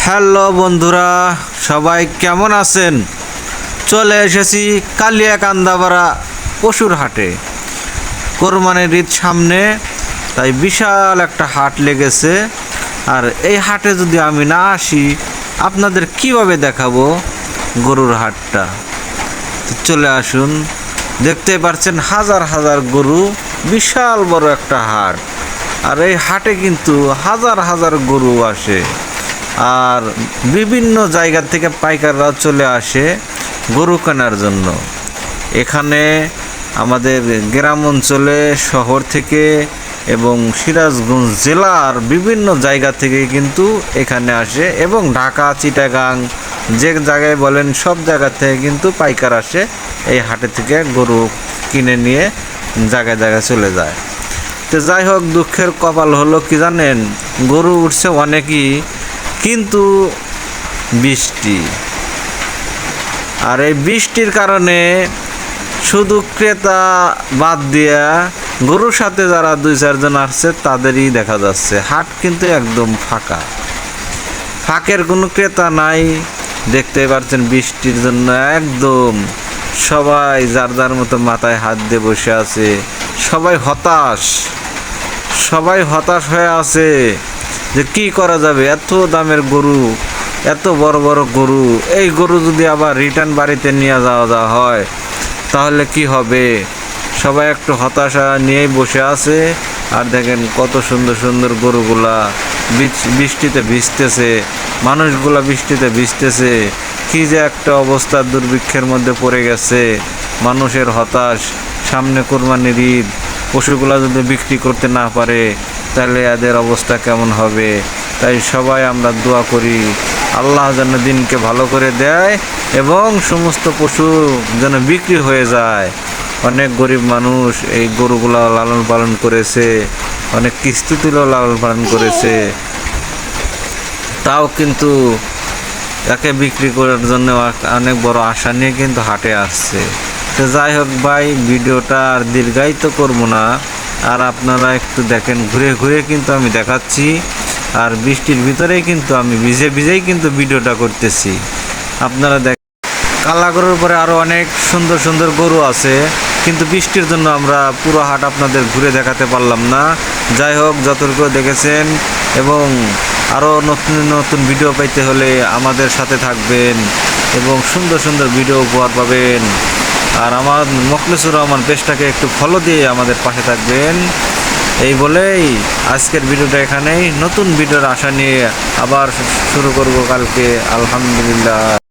Hello বন্ধুরা, সবাই কেমন আছেন? চলে এসেছি কালিয়াকান্দাপাড়া পশুর হাটে। কোরবানির ঈদ সামনে, তাই বিশাল একটা হাট লেগেছে। আর এই হাটে যদি আমি না আসি, আপনাদের কিভাবে দেখাবো গরুর হাটটা? চলে আসুন। দেখতে পাচ্ছেন হাজার হাজার গরু, বিশাল বড় একটা হাট। আর এই হাটে কিন্তু হাজার হাজার গরু আসে, আর বিভিন্ন জায়গা থেকে পাইকাররা চলে আসে গরু কেনার জন্য। এখানে আমাদের গ্রাম অঞ্চলে, শহর থেকে এবং সিরাজগঞ্জ জেলার বিভিন্ন জায়গা থেকে কিন্তু এখানে আসে, এবং ঢাকা, চিটাগাং যে জায়গায় বলেন সব জায়গা থেকে কিন্তু পাইকার আসে এই হাটে থেকে গরু কিনে নিয়ে জায়গায় জায়গায় চলে যায়। তো যাই হোক, দুঃখের কপাল হলো কি জানেন, গরু উঠছে অনেকই, কিন্তু বৃষ্টি। আর এই বৃষ্টির কারণে শুধু ক্রেতা বাদ দিয়া গরুর সাথে যারা 2-4 জন আসছে তাদেরই দেখা যাচ্ছে। হাট কিন্তু একদম ফাঁকা, ফাঁকের কোনো ক্রেতা নাই। দেখতে পাচ্ছেন বৃষ্টির জন্য একদম সবাই যার যার মতো মাথায় হাত দিয়ে বসে আছে। সবাই হতাশ হয়ে আছে যে কি করা যাবে। এত দামের গরু, এত বড় বড় গরু, এই গরু যদি আবার রিটার্ন বাড়িতে নিয়ে যাওয়া হয় তাহলে কি হবে? সবাই একটু হতাশা নিয়েই বসে আছে। আর দেখেন কত সুন্দর সুন্দর গরুগুলা বৃষ্টিতে ভিজতেছে, মানুষগুলা বৃষ্টিতে ভিজতেছে। কি যে একটা অবস্থা, দুর্ভিক্ষের মধ্যে পড়ে গেছে মানুষের হতাশ। সামনে কোরবানির ঈদ, পশুগুলা যদি বিক্রি করতে না পারে তাহলে এদের অবস্থা কেমন হবে? তাই সবাই আমরা দোয়া করি আল্লাহ যেন দিনকে ভালো করে দেয় এবং সমস্ত পশু যেন বিক্রি হয়ে যায়। অনেক গরিব মানুষ এই গরুগুলা লালন পালন করেছে, অনেক কিস্তি তুলেও লালন পালন করেছে, তাও কিন্তু তাকে বিক্রি করার জন্য অনেক বড় আশা নিয়ে কিন্তু হাটে আসছে। তো যাই হোক ভাই, ভিডিওটা আর দীর্ঘায়িত করবো না। আর আপনারা একটু দেখেন, ঘুরে ঘুরে কিন্তু আমি দেখাচ্ছি। আর বৃষ্টির ভিতরেই কিন্তু আমি ভিজেই কিন্তু ভিডিওটা করতেছি। আপনারা দেখেন, কালা গরুর পরে আরও অনেক সুন্দর সুন্দর গরু আছে, কিন্তু বৃষ্টির জন্য আমরা পুরো হাট আপনাদের ঘুরে দেখাতে পারলাম না। যাই হোক, যতটুকু দেখেছেন, এবং আরও নতুন নতুন ভিডিও পাইতে হলে আমাদের সাথে থাকবেন এবং সুন্দর সুন্দর ভিডিও উপহার পাবেন। আর আমার মোখলেসুর রহমান পেজটাকে একটু ফলো দিয়ে আমাদের পাশে থাকবেন। এই বলেই আজকের ভিডিওটা এখানেই। নতুন ভিডিওর আশা নিয়ে আবার শুরু করব কালকে। আলহামদুলিল্লাহ।